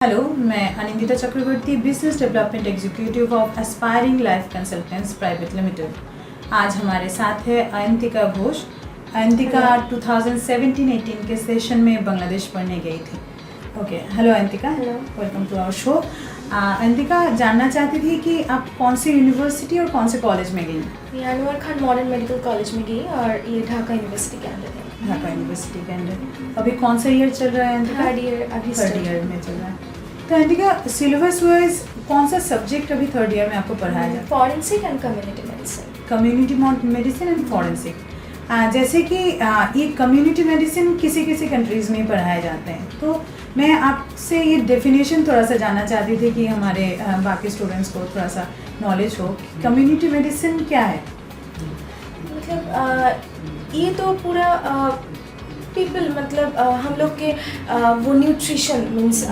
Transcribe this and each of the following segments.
Hello, मैं Anindita Chakraborty, business development executive of aspiring life consultants private limited. आज हमारे साथ है अयंतिका घोष। अयंतिका 2017-18 के सेशन में बांग्लादेश पढ़ने गई थी। Okay, hello Ayantika, welcome to our show. Ayantika जानना चाहती थी कि आप कौन सी यूनिवर्सिटी और कौन से कॉलेज में गई? मैं Anwar Khan modern medical college में गई और ये ढाका यूनिवर्सिटी के अंदर है। ढाका यूनिवर्सिटी के अंदर। अभी कौन सा ईयर चल रहा है अयंतिका? थर्ड ईयर में चल रहा है। तो अयंतिका, सिलेबस वाइज कौन सा सब्जेक्ट अभी थर्ड ईयर में आपको पढ़ाया जाता है? Forensic and community medicine. Community medicine and forensic. जैसे कि ये कम्युनिटी मेडिसिन किसी किसी कंट्रीज़ में पढ़ाए जाते हैं, तो मैं आपसे ये डेफिनेशन थोड़ा सा जानना चाहती थी कि हमारे बाकी स्टूडेंट्स को थोड़ा सा नॉलेज हो। कम्युनिटी मेडिसिन क्या है? मतलब ये तो पूरा पीपल, मतलब हम लोग के वो nutrition means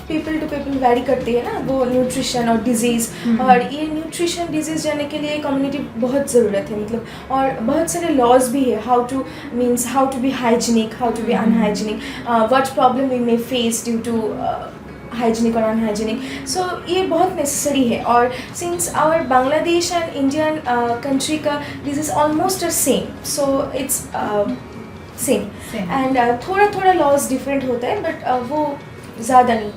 people to people vary करती है ना, वो न्यूट्रिशन और डिजीज़। और ये न्यूट्रिशन डिजीज़ जाने के लिए कम्युनिटी बहुत ज़रूरत है, मतलब और बहुत सारे लॉज भी है, how to be hygienic, how to be unhygienic, what problem we may face due to hygienic और अनहाइजीनिक। सो ये बहुत नेसेसरी है। और since our Bangladesh and Indian country का disease almost are same, so it's same and थोड़ा laws different होता है, but वो ज़्यादा नहीं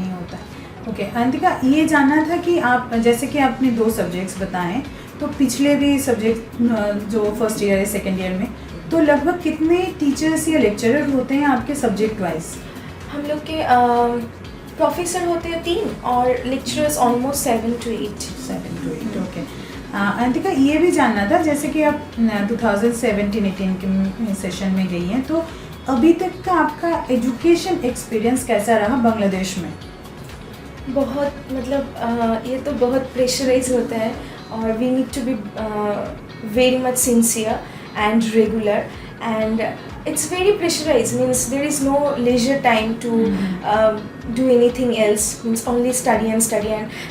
होता है। ओके अयंतिका, ये जानना था कि आप, जैसे कि आपने 2 सब्जेक्ट्स बताएं, तो पिछले भी सब्जेक्ट जो फर्स्ट ईयर है सेकेंड ईयर में, तो लगभग कितने टीचर्स या लेक्चरर होते हैं आपके सब्जेक्ट वाइज? हम लोग के प्रोफेसर होते हैं 3 और lecturers almost 7 to 8। Okay Ayantika, ये भी जानना था, जैसे कि आप 2017-18 के सेशन में गई हैं, तो अभी तक का आपका एजुकेशन एक्सपीरियंस कैसा रहा बांग्लादेश में? बहुत, मतलब ये तो बहुत प्रेशराइज होता है और we need to be very much sincere and regular and it's very pressurized, means there is no leisure time to do anything else, means only study and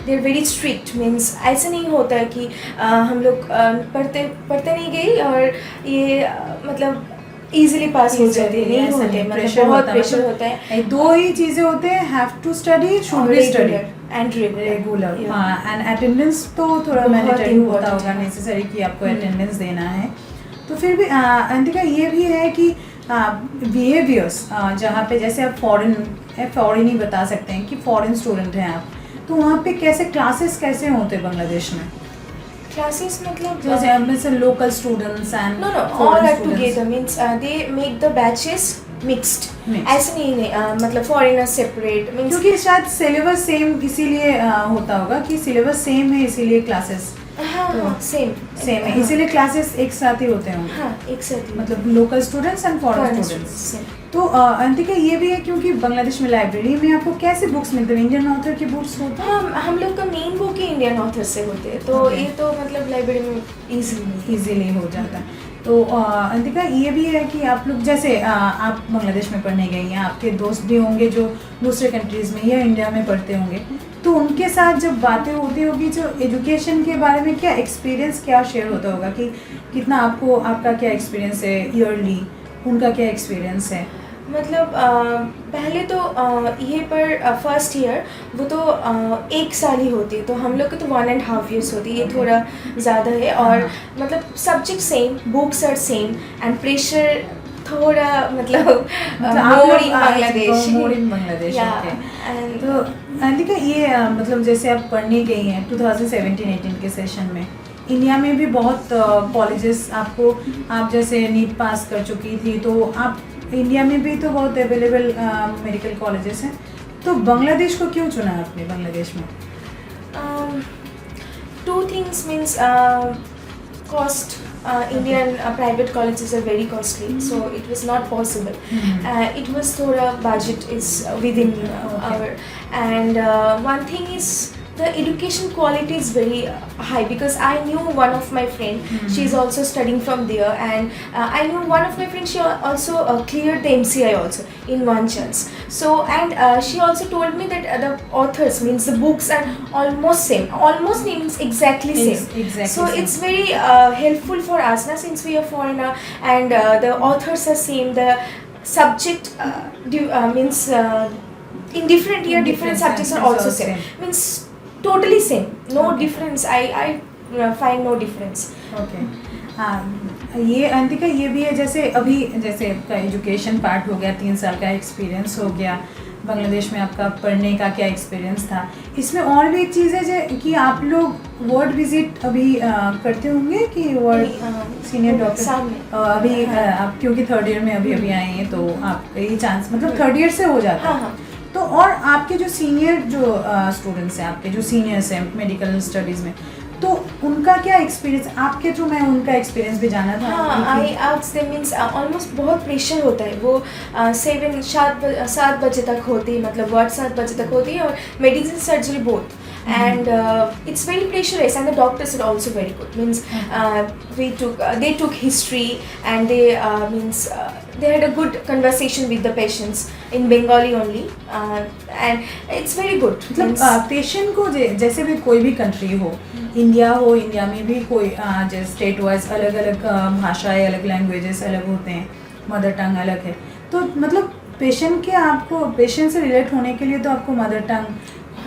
they're very strict, means ऐसा नहीं होता है कि हम लोग पढ़ते नहीं गए और ये मतलब इजीली पास हो जाते हैं, नहीं होते, मतलब बहुत प्रेशर होता है। 2 ही चीज़ें होते हैं, have to study, should be study and regular. हाँ, एंड अटेंडेंस तो थोड़ा मैंडेटरी होता होगा, नेसेसरी कि आपको अटेंडेंस देना है। तो फिर भी अयंतिका, ये भी है कि बिहेवियर्स जहाँ पे, जैसे आप फॉरेन ही बता सकते हैं कि फॉरेन स्टूडेंट हैं आप, तो वहाँ पे कैसे क्लासेस कैसे होते हैं बांग्लादेश में? क्लासेस मतलब जैसे local students and no all are together, means they make the batches mixed. ऐसे नहीं मतलब फॉरेनर सेपरेट, मीन्स क्योंकि शायद सिलेबस सेम इसीलिए होता होगा कि सिलेबस सेम है, इसीलिए क्लासेस सेम है, इसीलिए क्लासेस एक साथ ही होते हैं। हाँ, एक साथ ही, मतलब local students and foreign students. तो अयंतिका, ये भी है क्योंकि बांग्लादेश में लाइब्रेरी में आपको कैसे बुक्स मिलते हैं? इंडियन ऑथर की बुक्स होती हैं? हाँ, हम लोग का मेन बुक ही इंडियन ऑथर से होते हैं, तो ये तो मतलब लाइब्रेरी में इजीली हो जाता है। तो अयंतिका, ये भी है कि आप लोग, जैसे आप बांग्लादेश में पढ़ने गई हैं, आपके दोस्त भी होंगे जो दूसरे कंट्रीज़ में या इंडिया में पढ़ते होंगे, तो उनके साथ जब बातें होती होगी, जो एजुकेशन के बारे में क्या एक्सपीरियंस क्या शेयर होता होगा कि कितना आपका क्या एक्सपीरियंस है ईयरली, उनका क्या एक्सपीरियंस है? मतलब पहले तो ये पर फर्स्ट ईयर वो तो 1 साल ही होती है, तो हम लोग की तो 1.5 years होती है, ये थोड़ा ज़्यादा है। और मतलब subject same, books are same and pressure थोड़ा मतलब मोर इन बांग्लादेश। तो अयंतिका, ये मतलब जैसे आप पढ़ने गई हैं 2017-18 के सेशन में, इंडिया में भी बहुत कॉलेजेस आप जैसे नीट पास कर चुकी थी, तो आप इंडिया में भी तो बहुत अवेलेबल मेडिकल कॉलेजेस हैं, तो बांग्लादेश को क्यों चुना आपने बांग्लादेश में? 2 things, means cost. Indian private colleges are very costly, so it was not possible. It was thoda budget is within our, and one thing is the education quality is very high, because I knew one of my friend, she is also studying from there, and I knew one of my friends, she also cleared the MCI also in one chance. So and she also told me that the authors, means the books are almost means exactly same. So it's very helpful for us now, since we are foreigner, and the authors are same, the subject means in different year different subjects are also same. Means totally same, no difference. I find no difference. Okay हाँ, ये अंतिका ये भी है जैसे अभी जैसे आपका education part हो गया, 3 साल का एक्सपीरियंस हो गया, बांग्लादेश में आपका पढ़ने का क्या एक्सपीरियंस था, इसमें और भी एक चीज़ है कि आप लोग वर्ड विजिट अभी करते होंगे कि वर्ड सीनियर डॉक्टर अभी आप क्योंकि 3rd ईयर में अभी आए हैं तो आप ये चांस मतलब 3rd ईयर से हो जाता है। तो और आपके जो सीनियर जो स्टूडेंट्स हैं, आपके जो सीनियर्स हैं मेडिकल स्टडीज़ में, तो उनका क्या एक्सपीरियंस, आपके थ्रू मैं उनका एक्सपीरियंस भी जाना था। हाँ, I asked them, means almost बहुत प्रेशर होता है। वो 7 बजे तक होती है, मतलब वर्ड 7 बजे तक होती है और medicine surgery both, and it's very pressurized, and the doctors are also very good. Means they took history, and they had a good conversation with the patients in Bengali only, and it's very good. मतलब patient को जैसे भी कोई भी country हो, India हो, India में भी कोई जैसे स्टेट वाइज अलग अलग भाषाएं, अलग लैंग्वेजेस अलग होते हैं, मदर टंग अलग है, तो मतलब पेशेंट के आपको पेशेंट से रिलेट होने के लिए तो आपको मदर टंग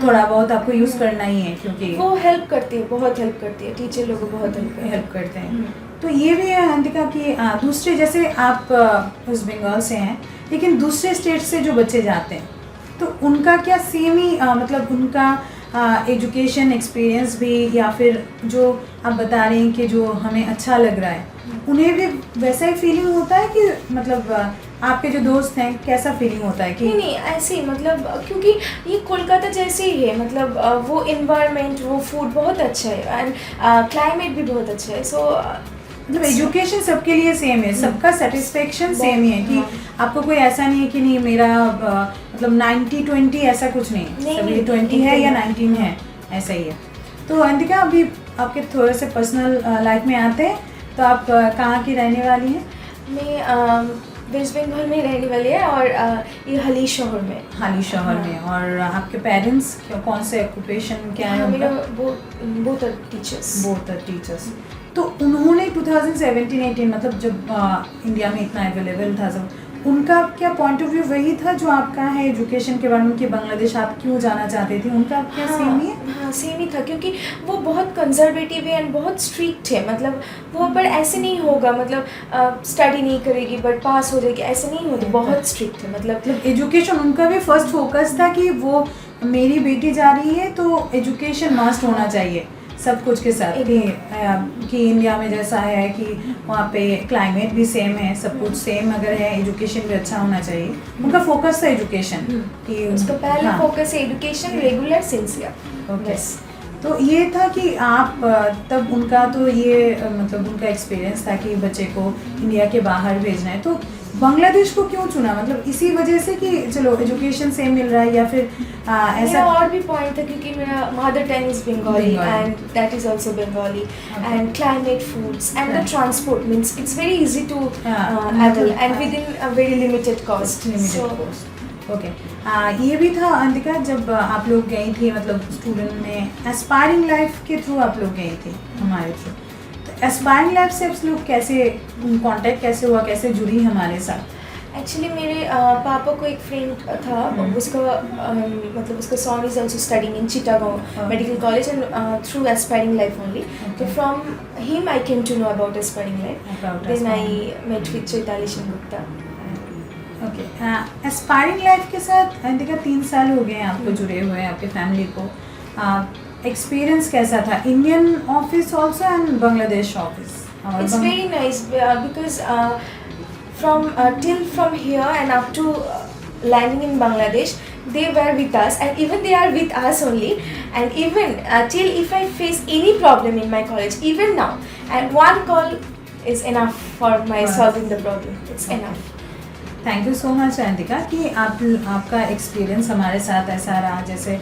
थोड़ा बहुत आपको यूज़ करना ही है, क्योंकि वो हेल्प करती है, बहुत हेल्प करती है, टीचर लोग बहुत हेल्प करते हैं। तो ये भी है अंतिका कि दूसरे जैसे आप वेस्ट बंगाल से हैं, लेकिन दूसरे स्टेट से जो बच्चे जाते हैं तो उनका क्या सेम ही मतलब उनका एजुकेशन एक्सपीरियंस भी, या फिर जो आप बता रहे हैं कि जो हमें अच्छा लग रहा है, उन्हें भी वैसा ही फीलिंग होता है कि मतलब आपके जो दोस्त हैं कैसा फीलिंग होता है कि नहीं ऐसे ही, मतलब क्योंकि ये कोलकाता जैसे ही है, मतलब वो इन्वायरमेंट, वो फूड बहुत अच्छा है, एंड क्लाइमेट भी बहुत अच्छा है। सो मतलब एजुकेशन सबके लिए सेम है, सबका सेटिस्फेक्शन सेम ही है कि आपको कोई ऐसा नहीं है कि नहीं मेरा मतलब 90-20 ऐसा कुछ नहीं, सभी 20 है या 19 है, ऐसा ही है। तो अंतिका अभी आपके थोड़े से पर्सनल लाइफ में आते हैं, तो आप कहाँ की रहने वाली हैं? मैं वेस्ट बंगाल में रहने वाली है, और ये हाली शहर में। हाली शहर में। और आपके पेरेंट्स कौन से ऑक्यूपेशन क्या है? मेरा बोथ आर टीचर्स। तो उन्होंने 2017-18 मतलब जब इंडिया में इतना अवेलेबल था, जब उनका क्या पॉइंट ऑफ व्यू वही था जो आपका है एजुकेशन के बारे में कि बांग्लादेश आप क्यों जाना चाहते थे, उनका क्या सेम ही है? हाँ सेम ही था, क्योंकि वो बहुत कंजर्वेटिव है एंड बहुत स्ट्रिक्ट है। मतलब वो पर ऐसे नहीं होगा, मतलब स्टडी नहीं करेगी बट पास हो जाएगी, ऐसे नहीं होती, बहुत स्ट्रिक्ट है। मतलब एजुकेशन उनका भी फर्स्ट फोकस था कि वो मेरी बेटी जा रही है तो एजुकेशन मस्ट होना चाहिए सब कुछ के साथ, कि इंडिया में जैसा है कि वहाँ पे क्लाइमेट भी सेम है, सब कुछ सेम अगर है, एजुकेशन भी अच्छा होना चाहिए। उनका फोकस था एजुकेशन कि उसका पहला फोकस है एजुकेशन, रेगुलर, सिंसियर। ओके, तो ये था कि आप तब उनका तो ये मतलब उनका एक्सपीरियंस था कि बच्चे को इंडिया के बाहर भेजना है, तो बांग्लादेश को क्यों चुना? मतलब इसी वजह से कि चलो एजुकेशन सेम मिल रहा है, या फिर ऐसा और भी पॉइंट था क्योंकि मेरा mother tongue is Bengali and that is also Bengali, and climate, foods and the transport, means it's very easy to handle and within a very limited cost. Okay, ये भी था अंतिका जब आप लोग गई थी, मतलब स्टूडेंट में एस्पायरिंग लाइफ के थ्रू आप लोग गई थी हमारे थ्रू, तो एस्पायरिंग लाइफ से आप लोग कैसे कांटेक्ट कैसे हुआ, कैसे जुड़ी हमारे साथ? एक्चुअली मेरे पापा को एक फ्रेंड था, उसका मतलब उसका son is also studying in Chittagong medical college and through aspiring life only, तो from him I came to know about aspiring life, then I met with Chaitali Sengupta. Okay, aspiring life के साथ अंतिका 3 साल हो गए हैं आपको जुड़े हुए हैं, आपके फैमिली को एक्सपीरियंस कैसा था? Indian office also and Bangladesh office? It's very nice because from here and up to landing in Bangladesh, they were with us, and even they are with us only, and even till if I face any problem in my college, even now, and one call is enough for my solving the problem. It's enough. Thank you so much Antika कि आपका experience हमारे साथ ऐसा रहा। जैसे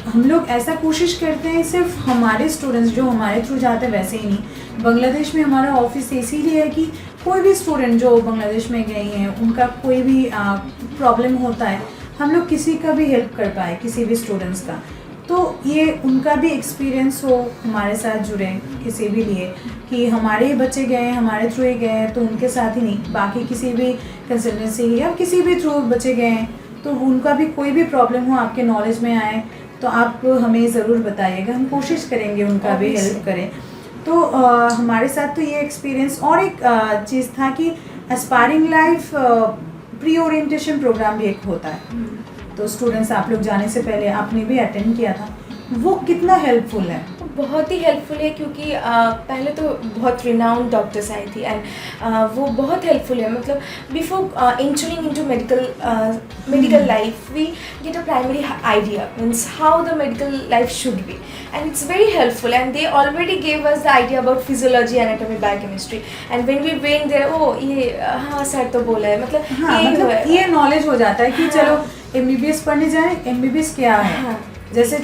हम लोग ऐसा कोशिश करते हैं, सिर्फ हमारे स्टूडेंट्स जो हमारे थ्रू जाते हैं वैसे ही नहीं, बांग्लादेश में हमारा ऑफिस इसीलिए है कि कोई भी स्टूडेंट जो बांग्लादेश में गए हैं, उनका कोई भी प्रॉब्लम होता है, हम लोग किसी का भी हेल्प कर पाए, किसी भी स्टूडेंट्स का, तो ये उनका भी एक्सपीरियंस हो, हमारे साथ जुड़े किसी भी लिए कि हमारे ही बच्चे गए, हमारे थ्रू ही गए, तो उनके साथ ही नहीं, बाकी किसी भी कंसल्टेंसी या किसी भी थ्रू बच्चे गए तो उनका भी कोई भी प्रॉब्लम हो आपके नॉलेज में आए तो आप हमें ज़रूर बताइएगा, हम कोशिश करेंगे उनका भी हेल्प करें। तो हमारे साथ तो ये एक्सपीरियंस, और एक चीज़ था कि aspiring life pre orientation program भी एक होता है, तो स्टूडेंट्स आप लोग जाने से पहले आपने भी अटेंड किया था, वो कितना हेल्पफुल है? बहुत ही हेल्पफुल है क्योंकि पहले तो बहुत रिनाउंड डॉक्टर्स आई थी एंड वो बहुत हेल्पफुल है। मतलब before entering into medical life we get a primary idea means how the medical life should be and it's very helpful and they already gave us the idea about physiology, anatomy, biochemistry and when we went there oh yeah हाँ sir तो बोला है, मतलब हाँ, मतलब ये knowledge हो जाता है कि चलो MBBS पढ़ने जाएं, MBBS क्या है। हाँ। जैसे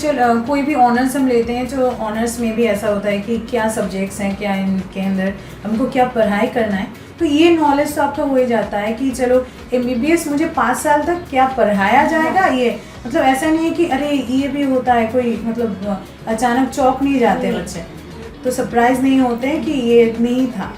कोई भी ऑनर्स हम लेते हैं, जो ऑनर्स में भी ऐसा होता है कि क्या सब्जेक्ट्स हैं, क्या इनके अंदर हमको क्या पढ़ाई करना है, तो ये नॉलेज तो आपका हो ही जाता है कि चलो MBBS मुझे 5 साल तक क्या पढ़ाया जाएगा। ये मतलब ऐसा नहीं है कि अरे ये भी होता है, कोई मतलब अचानक चौंक नहीं जाते बच्चे, तो सरप्राइज नहीं होते हैं कि ये नहीं था।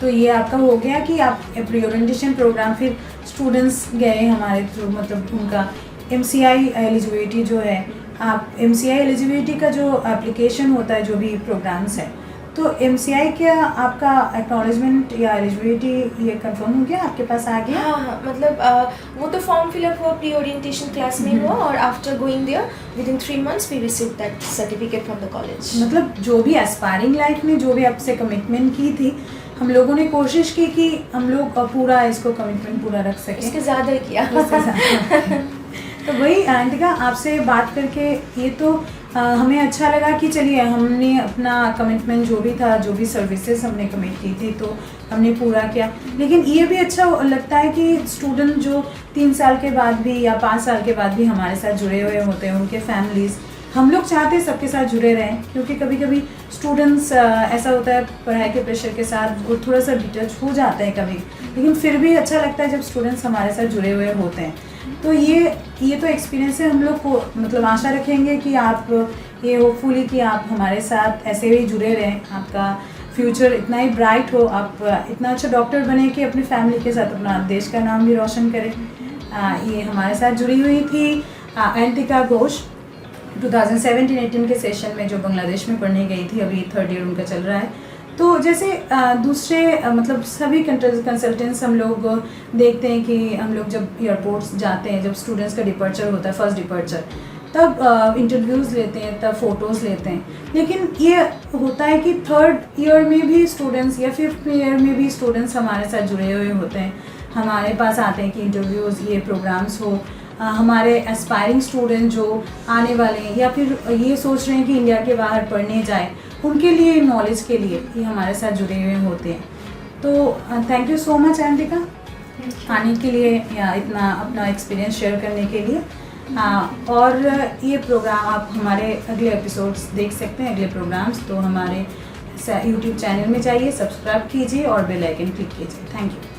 तो ये आपका हो गया कि आप प्री ओरिएंटेशन प्रोग्राम, फिर स्टूडेंट्स गए हमारे थ्रू, मतलब उनका MCI एलिजिबिलिटी जो है, आप MCI एलिजिबिलिटी का जो एप्लीकेशन होता है, जो भी प्रोग्राम्स है, तो MCI क्या आपका एक्नॉलेजमेंट या एलिजिबिलिटी ये कंफर्म हो गया, आपके पास आ गया? हाँ, मतलब वो तो फॉर्म फिलअप हुआ प्री ओरिएंटेशन क्लास में हुआ और after going there within 3 months we receive that certificate from the college. मतलब जो भी एस्पायरिंग लाइफ में जो भी आपसे कमिटमेंट की थी, हम लोगों ने कोशिश की कि हम लोग पूरा इसको कमिटमेंट पूरा रख सकें, इसके ज़्यादा ही किया। तो वही अंतिका, आपसे बात करके ये तो हमें अच्छा लगा कि चलिए हमने अपना कमिटमेंट जो भी था, जो भी सर्विसेज हमने कमिट की थी, तो हमने पूरा किया। लेकिन ये भी अच्छा लगता है कि स्टूडेंट जो 3 साल के बाद भी या 5 साल के बाद भी हमारे साथ जुड़े हुए होते हैं, उनके फैमिलीज़, हम लोग चाहते हैं सबके साथ जुड़े रहें, क्योंकि कभी कभी स्टूडेंट्स ऐसा होता है पढ़ाई के प्रेशर के साथ वो थोड़ा सा डिटच हो जाते हैं कभी, लेकिन फिर भी अच्छा लगता है जब स्टूडेंट्स हमारे साथ जुड़े हुए होते हैं। तो ये तो एक्सपीरियंस है, हम लोग को मतलब आशा रखेंगे कि आप ये होपफुली कि आप हमारे साथ ऐसे ही जुड़े रहें, आपका फ्यूचर इतना ही ब्राइट हो, आप इतना अच्छा डॉक्टर बने कि अपनी फैमिली के साथ अपना देश का नाम भी रोशन करें। ये हमारे साथ जुड़ी हुई थी अंतिका घोष, 2017-18 के सेशन में जो बांग्लादेश में पढ़ने गई थी, अभी 3rd ईयर उनका चल रहा है। तो जैसे दूसरे मतलब सभी कंसल्टेंट्स हम लोग देखते हैं कि हम लोग जब एयरपोर्ट्स जाते हैं, जब स्टूडेंट्स का डिपर्चर होता है, फर्स्ट डिपर्चर, तब इंटरव्यूज़ लेते हैं, तब फ़ोटोज़ लेते हैं। लेकिन ये होता है कि 3rd ईयर में भी स्टूडेंट्स या 5th ईयर में भी स्टूडेंट्स हमारे साथ जुड़े हुए होते हैं, हमारे पास आते हैं कि इंटरव्यूज़, ये प्रोग्राम्स हो। हमारे एस्पायरिंग स्टूडेंट जो आने वाले हैं या फिर ये सोच रहे हैं कि इंडिया के बाहर पढ़ने जाए, उनके लिए नॉलेज के लिए ये हमारे साथ जुड़े हुए होते हैं। तो thank you so much Antika आने के लिए या इतना अपना एक्सपीरियंस शेयर करने के लिए। और ये प्रोग्राम आप हमारे अगले एपिसोड्स देख सकते हैं, अगले प्रोग्राम्स, तो हमारे YouTube चैनल में जाइए, सब्सक्राइब कीजिए और बेल आइकन क्लिक कीजिए। Thank you.